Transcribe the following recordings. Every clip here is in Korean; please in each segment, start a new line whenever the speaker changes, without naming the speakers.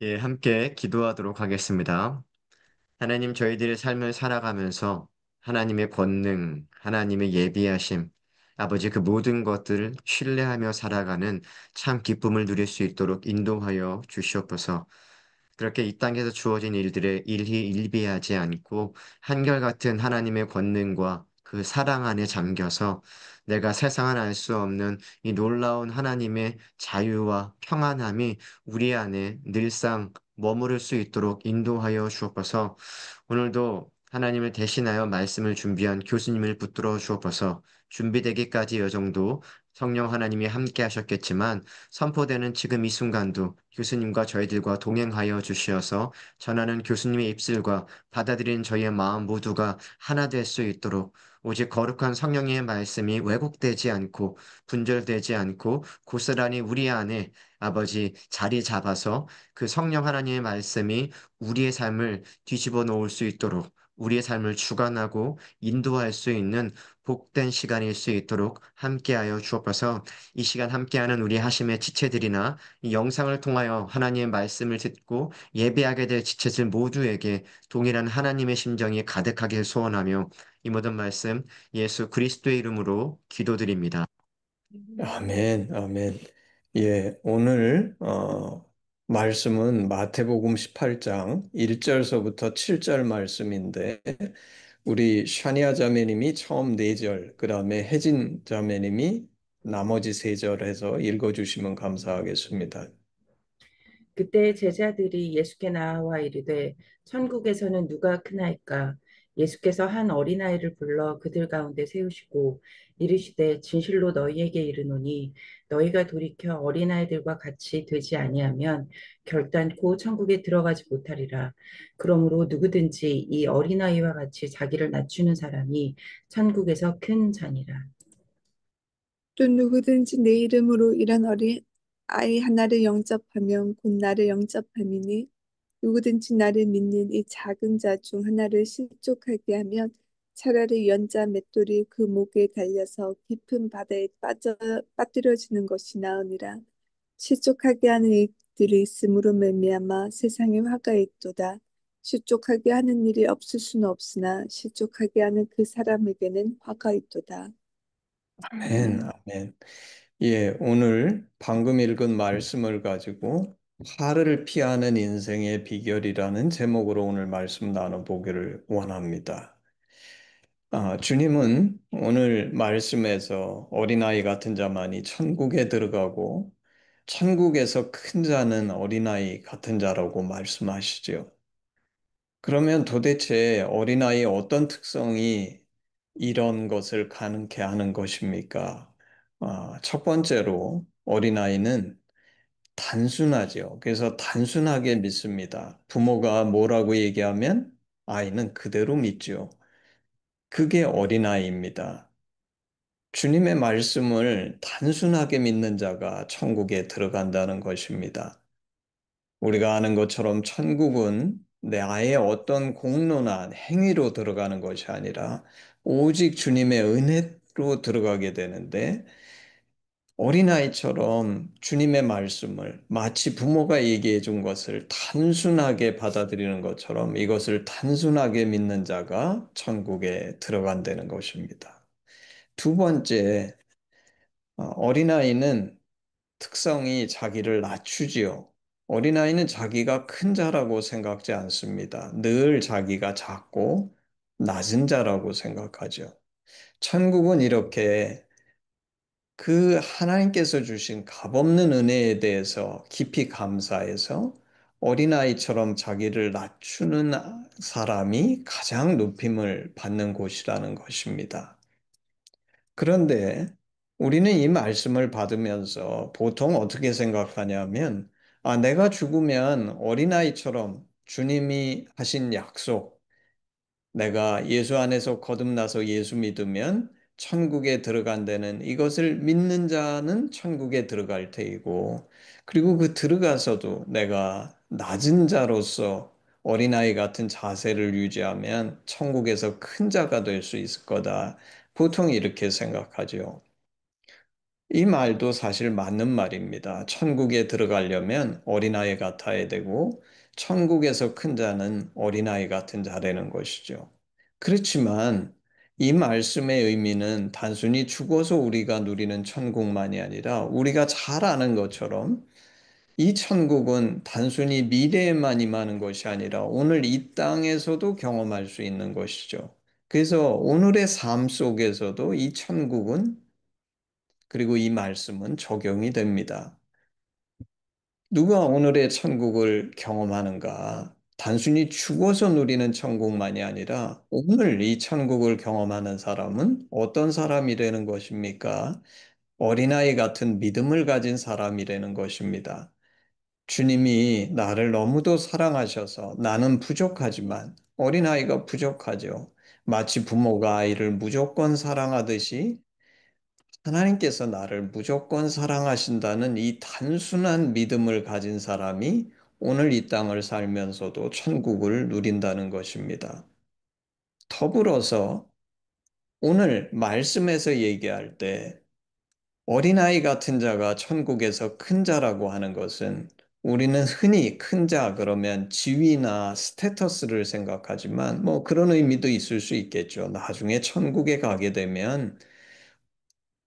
예, 함께 기도하도록 하겠습니다. 하나님, 저희들의 삶을 살아가면서 하나님의 권능, 하나님의 예비하심, 아버지 그 모든 것들을 신뢰하며 살아가는 참 기쁨을 누릴 수 있도록 인도하여 주시옵소서. 그렇게 이 땅에서 주어진 일들에 일희 일비하지 않고 한결같은 하나님의 권능과 그 사랑 안에 잠겨서 내가 세상은 알 수 없는 이 놀라운 하나님의 자유와 평안함이 우리 안에 늘상 머무를 수 있도록 인도하여 주옵소서. 오늘도 하나님을 대신하여 말씀을 준비한 교수님을 붙들어 주옵소서. 준비되기까지 여 정도 성령 하나님이 함께 하셨겠지만 선포되는 지금 이 순간도 교수님과 저희들과 동행하여 주시어서 전하는 교수님의 입술과 받아들이는 저희의 마음 모두가 하나 될 수 있도록 오직 거룩한 성령의 말씀이 왜곡되지 않고 분절되지 않고 고스란히 우리 안에 아버지 자리 잡아서 그 성령 하나님의 말씀이 우리의 삶을 뒤집어 놓을 수 있도록 우리의 삶을 주관하고 인도할 수 있는 복된 시간일 수 있도록 함께하여 주옵소서. 이 시간 함께하는 우리 하심의 지체들이나 이 영상을 통하여 하나님의 말씀을 듣고 예배하게 될 지체들 모두에게 동일한 하나님의 심정이 가득하길 소원하며 이 모든 말씀 예수 그리스도의 이름으로 기도드립니다.
아멘, 아멘. 예, 오늘 말씀은 마태복음 18장 1절서부터 7절 말씀인데 우리 샤니아 자매님이 처음 4절, 그다음에 혜진 자매님이 나머지 3절 해서 읽어주시면 감사하겠습니다.
그때 제자들이 예수께 나와 이르되 천국에서는 누가 크나이까? 예수께서 한 어린아이를 불러 그들 가운데 세우시고 이르시되 진실로 너희에게 이르노니 너희가 돌이켜 어린아이들과 같이 되지 아니하면 결단코 천국에 들어가지 못하리라. 그러므로 누구든지 이 어린아이와 같이 자기를 낮추는 사람이 천국에서 큰 자니라.
또 누구든지 내 이름으로 이런 어린 아이 하나를 영접하면 곧 나를 영접함이니 누구든지 나를 믿는 이 작은 자 중 하나를 실족하게 하면 차라리 연자 맷돌이 그 목에 달려서 깊은 바다에 빠뜨려지는 것이 나으니라. 실족하게 하는 일들이 있음으로 말미암아 세상에 화가 있도다. 실족하게 하는 일이 없을 수는 없으나 실족하게 하는 그 사람에게는 화가 있도다.
아멘, 아멘. 예, 오늘 방금 읽은 말씀을 가지고 화를 피하는 인생의 비결이라는 제목으로 오늘 말씀 나눠보기를 원합니다. 주님은 오늘 말씀에서 어린아이 같은 자만이 천국에 들어가고 천국에서 큰 자는 어린아이 같은 자라고 말씀하시죠. 그러면 도대체 어린아이의 어떤 특성이 이런 것을 가능케 하는 것입니까? 첫 번째로 어린아이는 단순하죠. 그래서 단순하게 믿습니다. 부모가 뭐라고 얘기하면 아이는 그대로 믿죠. 그게 어린아이입니다. 주님의 말씀을 단순하게 믿는 자가 천국에 들어간다는 것입니다. 우리가 아는 것처럼 천국은 나의 어떤 공로나 행위로 들어가는 것이 아니라 오직 주님의 은혜로 들어가게 되는데 어린아이처럼 주님의 말씀을 마치 부모가 얘기해 준 것을 단순하게 받아들이는 것처럼 이것을 단순하게 믿는 자가 천국에 들어간다는 것입니다. 두 번째, 어린아이는 특성이 자기를 낮추지요. 어린아이는 자기가 큰 자라고 생각지 않습니다. 늘 자기가 작고 낮은 자라고 생각하죠. 천국은 이렇게 그 하나님께서 주신 값없는 은혜에 대해서 깊이 감사해서 어린아이처럼 자기를 낮추는 사람이 가장 높임을 받는 곳이라는 것입니다. 그런데 우리는 이 말씀을 받으면서 보통 어떻게 생각하냐면, 내가 죽으면 어린아이처럼 주님이 하신 약속, 내가 예수 안에서 거듭나서 예수 믿으면 천국에 들어간다는 이것을 믿는 자는 천국에 들어갈 테이고, 그리고 그 들어가서도 내가 낮은 자로서 어린아이 같은 자세를 유지하면 천국에서 큰 자가 될 수 있을 거다. 보통 이렇게 생각하죠. 이 말도 사실 맞는 말입니다. 천국에 들어가려면 어린아이 같아야 되고, 천국에서 큰 자는 어린아이 같은 자라는 것이죠. 그렇지만 이 말씀의 의미는 단순히 죽어서 우리가 누리는 천국만이 아니라 우리가 잘 아는 것처럼 이 천국은 단순히 미래에만 임하는 것이 아니라 오늘 이 땅에서도 경험할 수 있는 것이죠. 그래서 오늘의 삶 속에서도 이 천국은 그리고 이 말씀은 적용이 됩니다. 누가 오늘의 천국을 경험하는가? 단순히 죽어서 누리는 천국만이 아니라 오늘 이 천국을 경험하는 사람은 어떤 사람이라는 것입니까? 어린아이 같은 믿음을 가진 사람이라는 것입니다. 주님이 나를 너무도 사랑하셔서 나는 부족하지만 어린아이가 부족하죠. 마치 부모가 아이를 무조건 사랑하듯이 하나님께서 나를 무조건 사랑하신다는 이 단순한 믿음을 가진 사람이 오늘 이 땅을 살면서도 천국을 누린다는 것입니다. 더불어서 오늘 말씀에서 얘기할 때 어린아이 같은 자가 천국에서 큰 자라고 하는 것은 우리는 흔히 큰 자 그러면 지위나 스테터스를 생각하지만 뭐 그런 의미도 있을 수 있겠죠. 나중에 천국에 가게 되면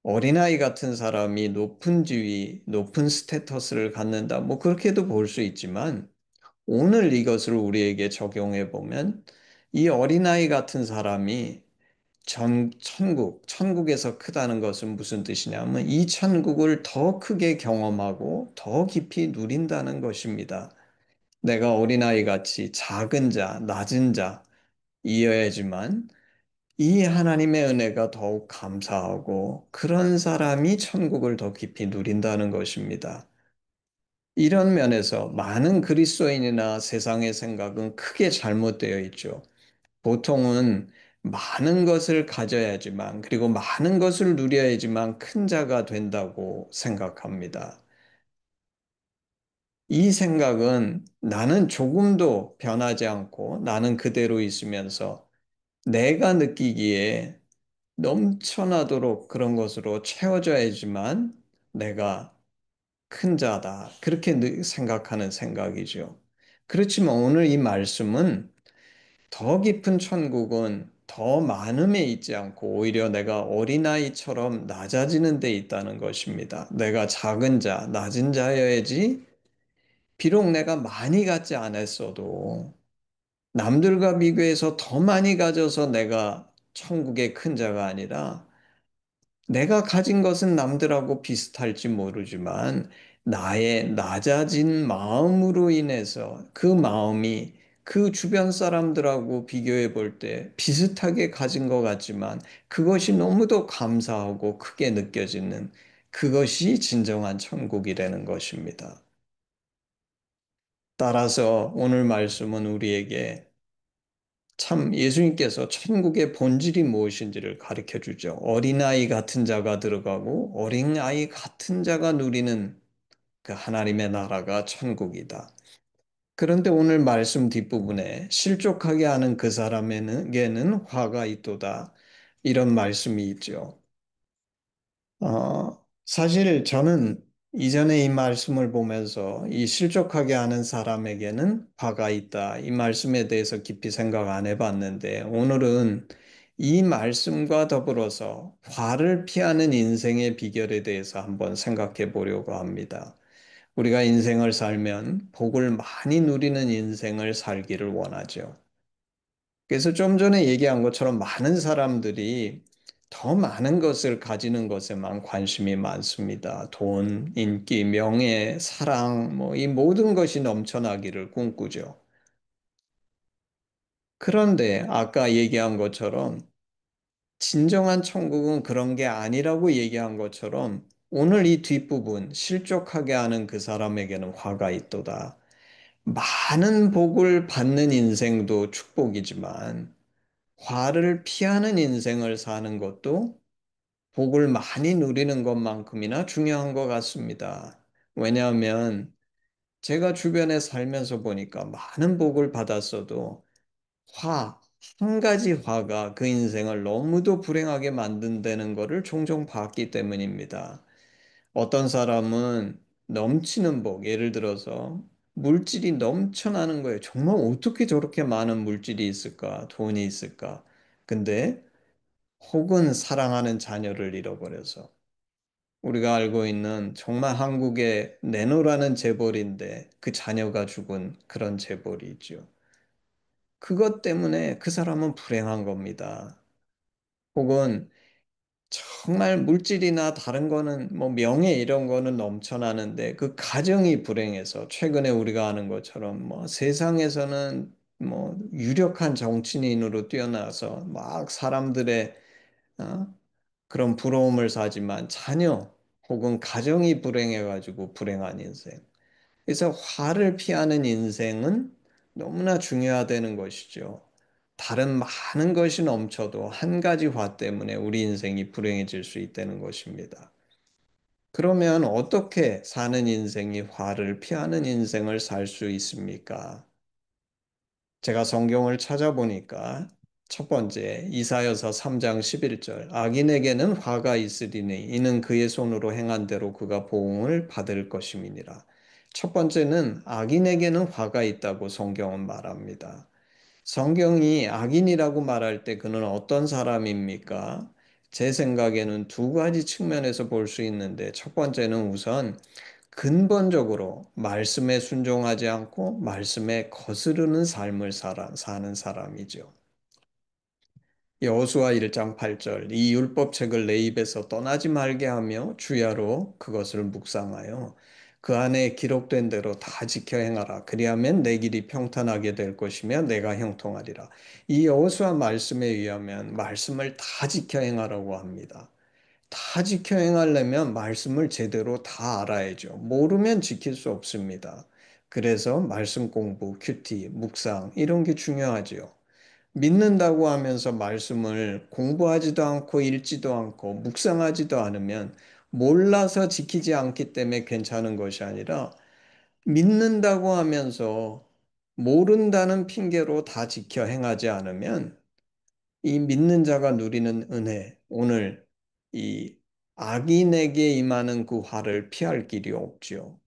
어린아이 같은 사람이 높은 지위, 높은 스테터스를 갖는다. 뭐 그렇게도 볼 수 있지만 오늘 이것을 우리에게 적용해 보면 이 어린아이 같은 사람이 천국에서 크다는 것은 무슨 뜻이냐면 이 천국을 더 크게 경험하고 더 깊이 누린다는 것입니다. 내가 어린아이 같이 작은 자, 낮은 자이어야지만 이 하나님의 은혜가 더욱 감사하고 그런 사람이 천국을 더 깊이 누린다는 것입니다. 이런 면에서 많은 그리스도인이나 세상의 생각은 크게 잘못되어 있죠. 보통은 많은 것을 가져야지만, 그리고 많은 것을 누려야지만 큰 자가 된다고 생각합니다. 이 생각은 나는 조금도 변하지 않고 나는 그대로 있으면서 내가 느끼기에 넘쳐나도록 그런 것으로 채워져야지만 내가 큰 자다. 그렇게 생각하는 생각이죠. 그렇지만 오늘 이 말씀은 더 깊은 천국은 더 많음에 있지 않고 오히려 내가 어린아이처럼 낮아지는 데 있다는 것입니다. 내가 작은 자, 낮은 자여야지 비록 내가 많이 갖지 않았어도 남들과 비교해서 더 많이 가져서 내가 천국의 큰 자가 아니라 내가 가진 것은 남들하고 비슷할지 모르지만 나의 낮아진 마음으로 인해서 그 마음이 그 주변 사람들하고 비교해 볼 때 비슷하게 가진 것 같지만 그것이 너무도 감사하고 크게 느껴지는 그것이 진정한 천국이라는 것입니다. 따라서 오늘 말씀은 우리에게 참 예수님께서 천국의 본질이 무엇인지를 가르쳐 주죠. 어린아이 같은 자가 들어가고 어린아이 같은 자가 누리는 그 하나님의 나라가 천국이다. 그런데 오늘 말씀 뒷부분에 실족하게 하는 그 사람에게는 화가 있도다. 이런 말씀이 있죠. 사실 저는 이전에 이 말씀을 보면서 이 실족하게 하는 사람에게는 화가 있다. 이 말씀에 대해서 깊이 생각 안 해봤는데 오늘은 이 말씀과 더불어서 화를 피하는 인생의 비결에 대해서 한번 생각해 보려고 합니다. 우리가 인생을 살면 복을 많이 누리는 인생을 살기를 원하죠. 그래서 좀 전에 얘기한 것처럼 많은 사람들이 더 많은 것을 가지는 것에만 관심이 많습니다. 돈, 인기, 명예, 사랑, 뭐 이 모든 것이 넘쳐나기를 꿈꾸죠. 그런데 아까 얘기한 것처럼 진정한 천국은 그런 게 아니라고 얘기한 것처럼 오늘 이 뒷부분 실족하게 하는 그 사람에게는 화가 있도다. 많은 복을 받는 인생도 축복이지만 화를 피하는 인생을 사는 것도 복을 많이 누리는 것만큼이나 중요한 것 같습니다. 왜냐하면 제가 주변에 살면서 보니까 많은 복을 받았어도 화, 한 가지 화가 그 인생을 너무도 불행하게 만든다는 것을 종종 봤기 때문입니다. 어떤 사람은 넘치는 복, 예를 들어서 물질이 넘쳐나는 거예요. 정말 어떻게 저렇게 많은 물질이 있을까? 돈이 있을까? 근데 혹은 사랑하는 자녀를 잃어버려서 우리가 알고 있는 정말 한국의 내노라는 재벌인데 그 자녀가 죽은 그런 재벌이죠. 그것 때문에 그 사람은 불행한 겁니다. 혹은 정말 물질이나 다른 거는 뭐 명예 이런 거는 넘쳐나는데 그 가정이 불행해서 최근에 우리가 아는 것처럼 뭐 세상에서는 뭐 유력한 정치인으로 뛰어나서 막 사람들의 어? 그런 부러움을 사지만 자녀 혹은 가정이 불행해가지고 불행한 인생. 그래서 화를 피하는 인생은 너무나 중요하다는 것이죠. 다른 많은 것이 넘쳐도 한 가지 화 때문에 우리 인생이 불행해질 수 있다는 것입니다. 그러면 어떻게 사는 인생이 화를 피하는 인생을 살 수 있습니까? 제가 성경을 찾아보니까 첫 번째 이사야서 3장 11절 악인에게는 화가 있으리니 이는 그의 손으로 행한 대로 그가 보응을 받을 것임이니라. 첫 번째는 악인에게는 화가 있다고 성경은 말합니다. 성경이 악인이라고 말할 때 그는 어떤 사람입니까? 제 생각에는 두 가지 측면에서 볼 수 있는데 첫 번째는 우선 근본적으로 말씀에 순종하지 않고 말씀에 거스르는 삶을 사는 사람이죠. 여호수아 1장 8절 이 율법책을 내 입에서 떠나지 말게 하며 주야로 그것을 묵상하여 그 안에 기록된 대로 다 지켜 행하라. 그리하면 내 길이 평탄하게 될 것이며 내가 형통하리라. 이 여호수아 말씀에 의하면 말씀을 다 지켜 행하라고 합니다. 다 지켜 행하려면 말씀을 제대로 다 알아야죠. 모르면 지킬 수 없습니다. 그래서 말씀 공부, 큐티, 묵상 이런 게 중요하지요. 믿는다고 하면서 말씀을 공부하지도 않고 읽지도 않고 묵상하지도 않으면 몰라서 지키지 않기 때문에 괜찮은 것이 아니라 믿는다고 하면서 모른다는 핑계로 다 지켜 행하지 않으면 이 믿는 자가 누리는 은혜, 오늘 이 악인에게 임하는 그 화를 피할 길이 없지요.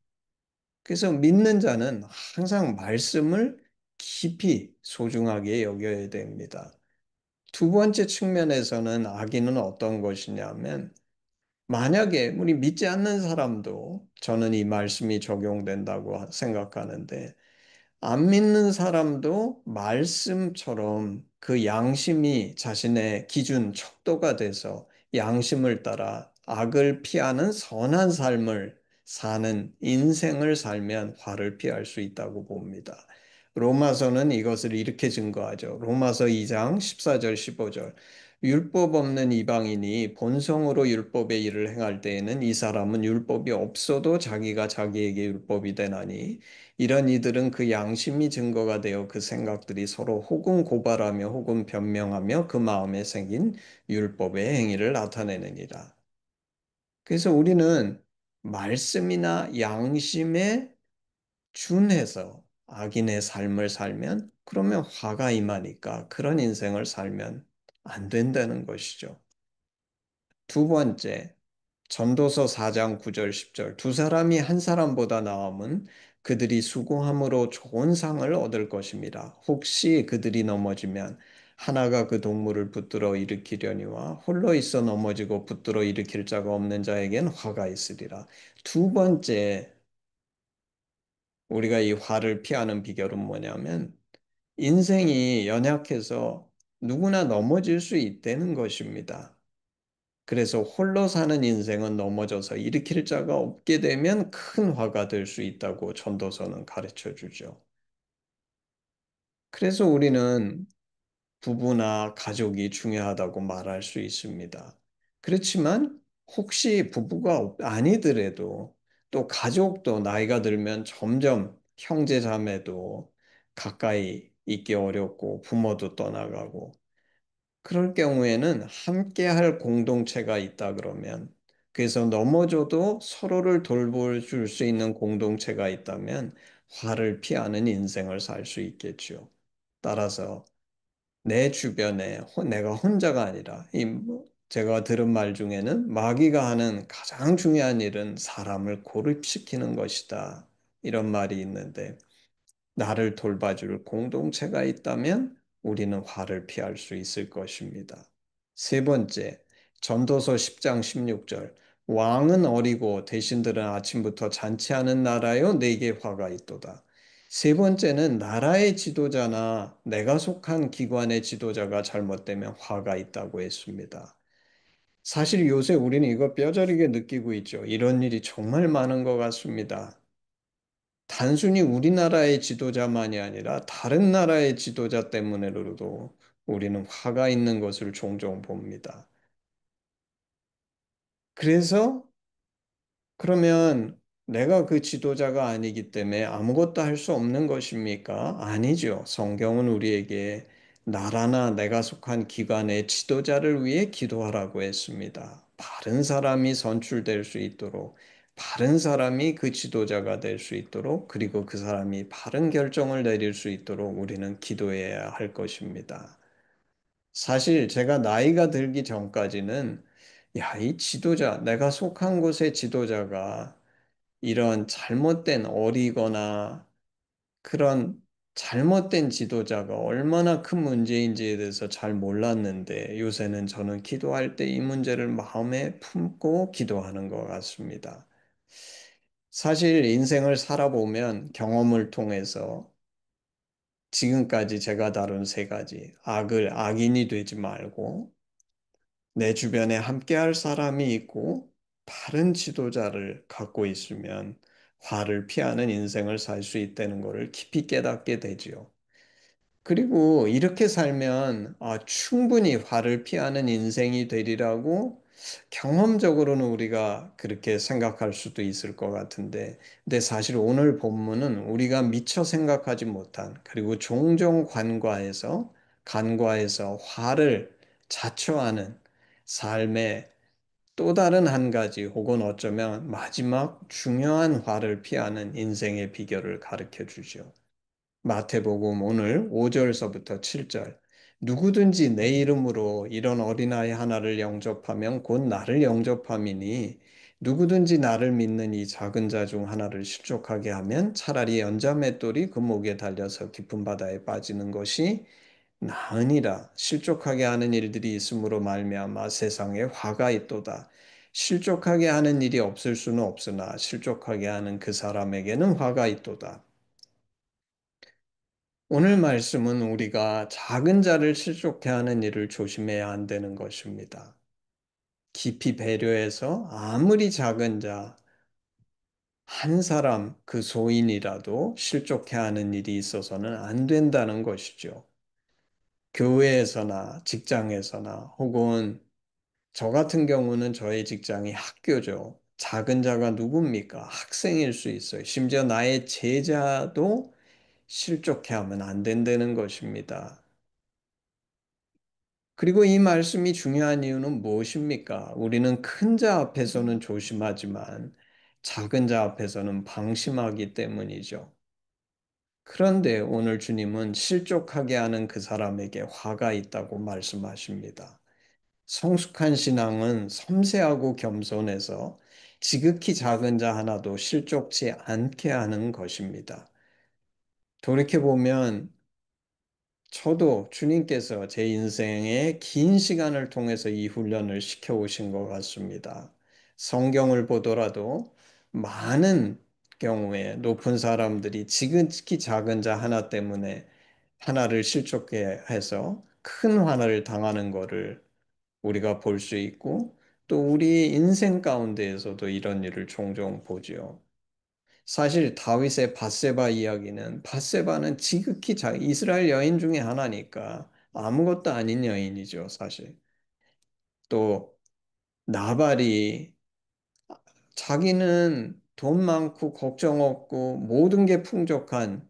그래서 믿는 자는 항상 말씀을 깊이 소중하게 여겨야 됩니다. 두 번째 측면에서는 악인은 어떤 것이냐면 만약에 우리 믿지 않는 사람도 저는 이 말씀이 적용된다고 생각하는데 안 믿는 사람도 말씀처럼 그 양심이 자신의 기준, 척도가 돼서 양심을 따라 악을 피하는 선한 삶을 사는 인생을 살면 화를 피할 수 있다고 봅니다. 로마서는 이것을 이렇게 증거하죠. 로마서 2장 14절 15절. 율법 없는 이방인이 본성으로 율법의 일을 행할 때에는 이 사람은 율법이 없어도 자기가 자기에게 율법이 되나니 이런 이들은 그 양심이 증거가 되어 그 생각들이 서로 혹은 고발하며 혹은 변명하며 그 마음에 생긴 율법의 행위를 나타내느니라. 그래서 우리는 말씀이나 양심에 준해서 악인의 삶을 살면 그러면 화가 임하니까 그런 인생을 살면 안 된다는 것이죠. 두 번째, 전도서 4장 9절 10절 두 사람이 한 사람보다 나음은 그들이 수고함으로 좋은 상을 얻을 것입니다. 혹시 그들이 넘어지면 하나가 그 동물을 붙들어 일으키려니와 홀로 있어 넘어지고 붙들어 일으킬 자가 없는 자에겐 화가 있으리라. 두 번째 우리가 이 화를 피하는 비결은 뭐냐면 인생이 연약해서 누구나 넘어질 수 있다는 것입니다. 그래서 홀로 사는 인생은 넘어져서 일으킬 자가 없게 되면 큰 화가 될 수 있다고 전도서는 가르쳐 주죠. 그래서 우리는 부부나 가족이 중요하다고 말할 수 있습니다. 그렇지만 혹시 부부가 아니더라도 또 가족도 나이가 들면 점점 형제 자매도 가까이 있기 어렵고 부모도 떠나가고 그럴 경우에는 함께 할 공동체가 있다 그러면 그래서 넘어져도 서로를 돌볼 수 있는 공동체가 있다면 화를 피하는 인생을 살 수 있겠죠. 따라서 내 주변에 내가 혼자가 아니라 제가 들은 말 중에는 마귀가 하는 가장 중요한 일은 사람을 고립시키는 것이다. 이런 말이 있는데 나를 돌봐줄 공동체가 있다면 우리는 화를 피할 수 있을 것입니다. 세 번째, 전도서 10장 16절. 왕은 어리고 대신들은 아침부터 잔치하는 나라요 내게 화가 있도다. 세 번째는 나라의 지도자나 내가 속한 기관의 지도자가 잘못되면 화가 있다고 했습니다. 사실 요새 우리는 이거 뼈저리게 느끼고 있죠. 이런 일이 정말 많은 것 같습니다. 단순히 우리나라의 지도자만이 아니라 다른 나라의 지도자 때문에로도 우리는 화가 있는 것을 종종 봅니다. 그래서 그러면 내가 그 지도자가 아니기 때문에 아무것도 할 수 없는 것입니까? 아니죠. 성경은 우리에게 나라나 내가 속한 기관의 지도자를 위해 기도하라고 했습니다. 바른 사람이 선출될 수 있도록, 바른 사람이 그 지도자가 될 수 있도록, 그리고 그 사람이 바른 결정을 내릴 수 있도록 우리는 기도해야 할 것입니다. 사실 제가 나이가 들기 전까지는 야, 이 지도자, 내가 속한 곳의 지도자가 이런 잘못된 어리거나 그런 잘못된 지도자가 얼마나 큰 문제인지에 대해서 잘 몰랐는데 요새는 저는 기도할 때 이 문제를 마음에 품고 기도하는 것 같습니다. 사실 인생을 살아보면 경험을 통해서 지금까지 제가 다룬 세 가지, 악인이 되지 말고 내 주변에 함께할 사람이 있고 바른 지도자를 갖고 있으면 화를 피하는 인생을 살 수 있다는 것을 깊이 깨닫게 되지요. 그리고 이렇게 살면 충분히 화를 피하는 인생이 되리라고 경험적으로는 우리가 그렇게 생각할 수도 있을 것 같은데, 근데 사실 오늘 본문은 우리가 미처 생각하지 못한 그리고 종종 간과해서 화를 자초하는 삶의 또 다른 한 가지 혹은 어쩌면 마지막 중요한 화를 피하는 인생의 비결을 가르쳐 주죠. 마태복음 오늘 5절서부터 7절. 누구든지 내 이름으로 이런 어린아이 하나를 영접하면 곧 나를 영접함이니 누구든지 나를 믿는 이 작은 자 중 하나를 실족하게 하면 차라리 연자맷돌이 그 목에 달려서 깊은 바다에 빠지는 것이 나으니라. 실족하게 하는 일들이 있으므로 말미암아 세상에 화가 있도다. 실족하게 하는 일이 없을 수는 없으나 실족하게 하는 그 사람에게는 화가 있도다. 오늘 말씀은 우리가 작은 자를 실족해 하는 일을 조심해야 한다는 것입니다. 깊이 배려해서 아무리 작은 자, 한 사람, 그 소인이라도 실족해 하는 일이 있어서는 안 된다는 것이죠. 교회에서나 직장에서나 혹은 저 같은 경우는 저의 직장이 학교죠. 작은 자가 누굽니까? 학생일 수 있어요. 심지어 나의 제자도 실족해 하면 안 된다는 것입니다. 그리고 이 말씀이 중요한 이유는 무엇입니까? 우리는 큰 자 앞에서는 조심하지만 작은 자 앞에서는 방심하기 때문이죠. 그런데 오늘 주님은 실족하게 하는 그 사람에게 화가 있다고 말씀하십니다. 성숙한 신앙은 섬세하고 겸손해서 지극히 작은 자 하나도 실족치 않게 하는 것입니다. 돌이켜보면 저도 주님께서 제 인생의 긴 시간을 통해서 이 훈련을 시켜오신 것 같습니다. 성경을 보더라도 많은 경우에 높은 사람들이 지극히 작은 자 하나 때문에 하나를 실족해 해서 큰 화나를 당하는 것을 우리가 볼 수 있고 또 우리 인생 가운데에서도 이런 일을 종종 보지요. 사실 다윗의 밧세바 이야기는 밧세바는 지극히 이스라엘 여인 중에 하나니까 아무것도 아닌 여인이죠, 사실. 또 나발이 자기는 돈 많고 걱정 없고 모든 게 풍족한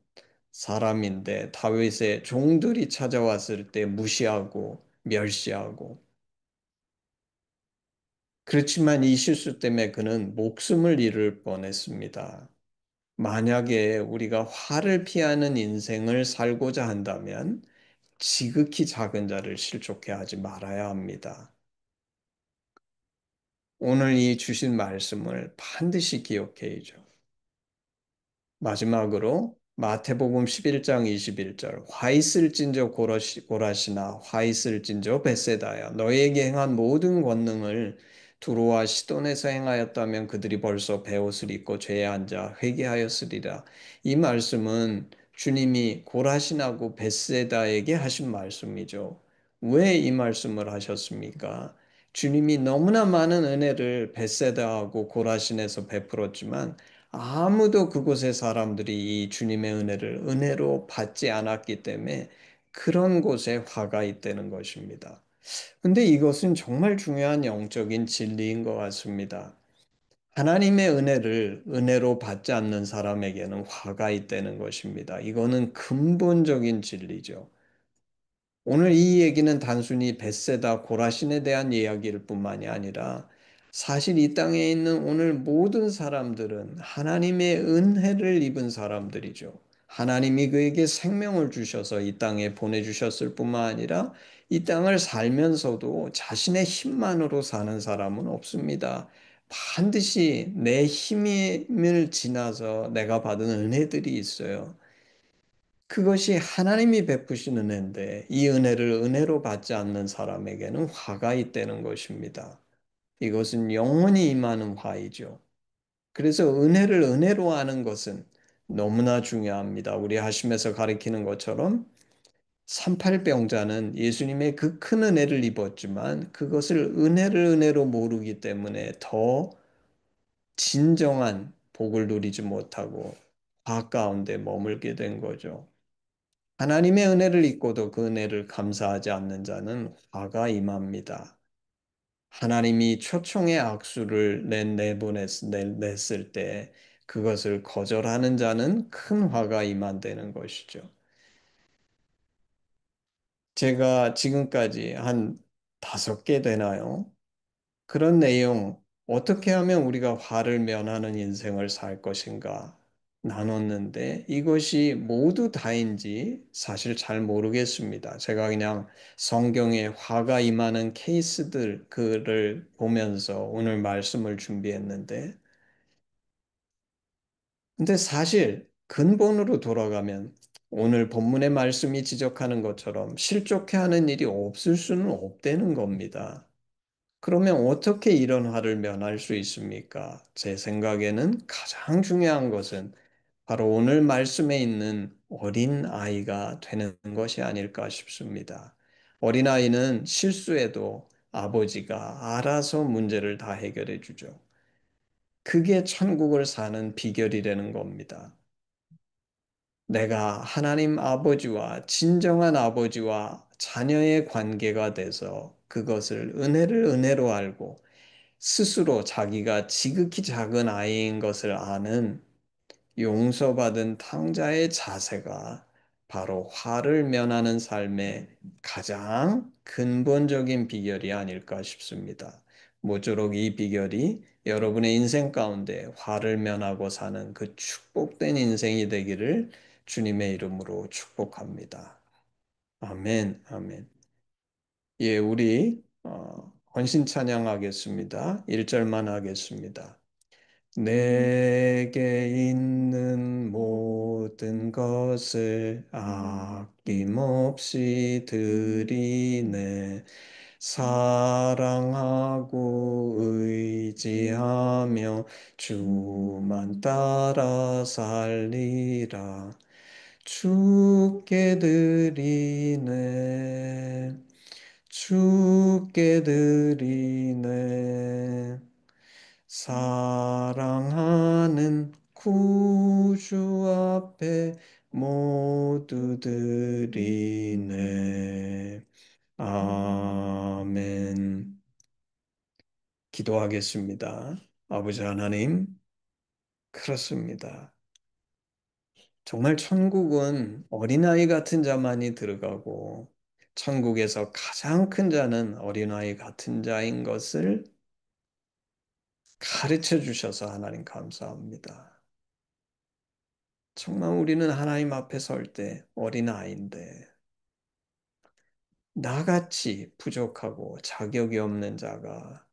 사람인데 다윗의 종들이 찾아왔을 때 무시하고 멸시하고 그렇지만 이 실수 때문에 그는 목숨을 잃을 뻔했습니다. 만약에 우리가 화를 피하는 인생을 살고자 한다면 지극히 작은 자를 실족해 하지 말아야 합니다. 오늘 이 주신 말씀을 반드시 기억해야죠. 마지막으로 마태복음 11장 21절 화 있을진저 고라시나 화 있을진저 벳세다야 너희에게 행한 모든 권능을 두로와 시돈에서 행하였다면 그들이 벌써 베옷을 입고 죄에 앉아 회개하였으리라. 이 말씀은 주님이 고라신하고 벳세다에게 하신 말씀이죠. 왜 이 말씀을 하셨습니까? 주님이 너무나 많은 은혜를 벳세다하고 고라신에서 베풀었지만 아무도 그곳의 사람들이 이 주님의 은혜를 은혜로 받지 않았기 때문에 그런 곳에 화가 있다는 것입니다. 근데 이것은 정말 중요한 영적인 진리인 것 같습니다. 하나님의 은혜를 은혜로 받지 않는 사람에게는 화가 있다는 것입니다. 이거는 근본적인 진리죠. 오늘 이 얘기는 단순히 벳세다 고라신에 대한 이야기일 뿐만이 아니라 사실 이 땅에 있는 오늘 모든 사람들은 하나님의 은혜를 입은 사람들이죠. 하나님이 그에게 생명을 주셔서 이 땅에 보내주셨을 뿐만 아니라 이 땅을 살면서도 자신의 힘만으로 사는 사람은 없습니다. 반드시 내 힘을 지나서 내가 받은 은혜들이 있어요. 그것이 하나님이 베푸신 은혜인데 이 은혜를 은혜로 받지 않는 사람에게는 화가 있다는 것입니다. 이것은 영원히 임하는 화이죠. 그래서 은혜를 은혜로 하는 것은 너무나 중요합니다. 우리 하심에서 가리키는 것처럼 삼팔병자는 예수님의 그 큰 은혜를 입었지만 그것을 은혜를 은혜로 모르기 때문에 더 진정한 복을 누리지 못하고 화 가운데 머물게 된 거죠. 하나님의 은혜를 잊고도 그 은혜를 감사하지 않는 자는 화가 임합니다. 하나님이 초청의 악수를 냈을 때 그것을 거절하는 자는 큰 화가 임한다는 것이죠. 제가 지금까지 한 5개 되나요? 그런 내용, 어떻게 하면 우리가 화를 면하는 인생을 살 것인가 나눴는데 이것이 모두 다인지 사실 잘 모르겠습니다. 제가 그냥 성경에 화가 임하는 케이스들 그를 보면서 오늘 말씀을 준비했는데 근데 사실 근본으로 돌아가면 오늘 본문의 말씀이 지적하는 것처럼 실족해 하는 일이 없을 수는 없다는 겁니다. 그러면 어떻게 이런 화를 면할 수 있습니까? 제 생각에는 가장 중요한 것은 바로 오늘 말씀에 있는 어린 아이가 되는 것이 아닐까 싶습니다. 어린 아이는 실수해도 아버지가 알아서 문제를 다 해결해 주죠. 그게 천국을 사는 비결이라는 겁니다. 내가 하나님 아버지와 진정한 아버지와 자녀의 관계가 돼서 그것을 은혜를 은혜로 알고 스스로 자기가 지극히 작은 아이인 것을 아는 용서받은 탕자의 자세가 바로 화를 면하는 삶의 가장 근본적인 비결이 아닐까 싶습니다. 모쪼록 이 비결이 여러분의 인생 가운데 화를 면하고 사는 그 축복된 인생이 되기를 주님의 이름으로 축복합니다. 아멘, 아멘. 예, 우리 헌신 찬양하겠습니다. 1절만 하겠습니다. 내게 있는 모든 것을 아낌없이 드리네. 사랑하고 의지하며 주만 따라 살리라. 주께 드리네. 주께 드리네. 사랑하는 구주 앞에 모두 드리네. 아멘. 기도하겠습니다. 아버지 하나님, 그렇습니다. 정말 천국은 어린아이 같은 자만이 들어가고, 천국에서 가장 큰 자는 어린아이 같은 자인 것을 가르쳐 주셔서 하나님 감사합니다. 정말 우리는 하나님 앞에 설 때 어린아이인데, 나같이 부족하고 자격이 없는 자가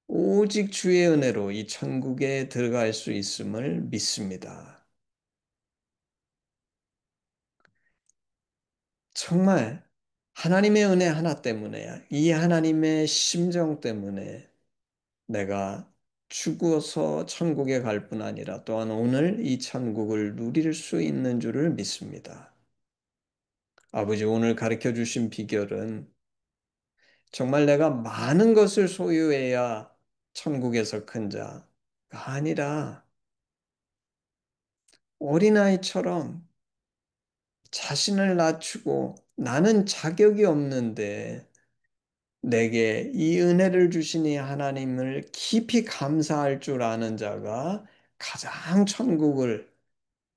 오직 주의 은혜로 이 천국에 들어갈 수 있음을 믿습니다. 정말 하나님의 은혜 하나 때문에, 이 하나님의 심정 때문에 내가 죽어서 천국에 갈 뿐 아니라 또한 오늘 이 천국을 누릴 수 있는 줄을 믿습니다. 아버지, 오늘 가르쳐 주신 비결은 정말 내가 많은 것을 소유해야 천국에서 큰 자가 아니라 어린아이처럼 자신을 낮추고 나는 자격이 없는데 내게 이 은혜를 주시니 하나님을 깊이 감사할 줄 아는 자가 가장 천국을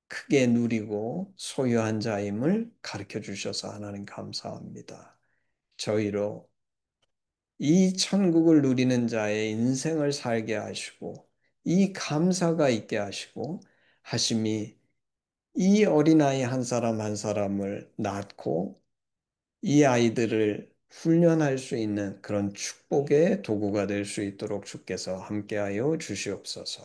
크게 누리고 소유한 자임을 가르쳐 주셔서 하나님 감사합니다. 저희로 이 천국을 누리는 자의 인생을 살게 하시고 이 감사가 있게 하시고 하심이 이 어린아이 한 사람 한 사람을 낳고 이 아이들을 훈련할 수 있는 그런 축복의 도구가 될 수 있도록 주께서 함께하여 주시옵소서.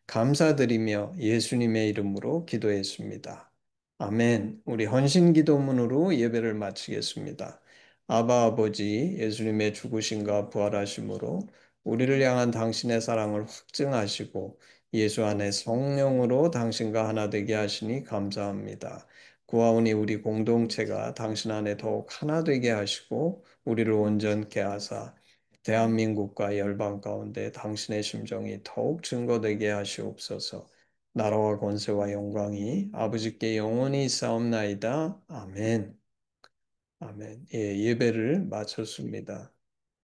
감사드리며 예수님의 이름으로 기도했습니다. 아멘. 우리 헌신 기도문으로 예배를 마치겠습니다. 아바 아버지 예수님의 죽으심과 부활하심으로 우리를 향한 당신의 사랑을 확증하시고 예수 안에 성령으로 당신과 하나 되게 하시니 감사합니다. 구하오니 우리 공동체가 당신 안에 더욱 하나 되게 하시고 우리를 온전케 하사 대한민국과 열방 가운데 당신의 심정이 더욱 증거되게 하시옵소서. 나라와 권세와 영광이 아버지께 영원히 있사옵나이다. 아멘. 아멘. 예, 예배를 마쳤습니다.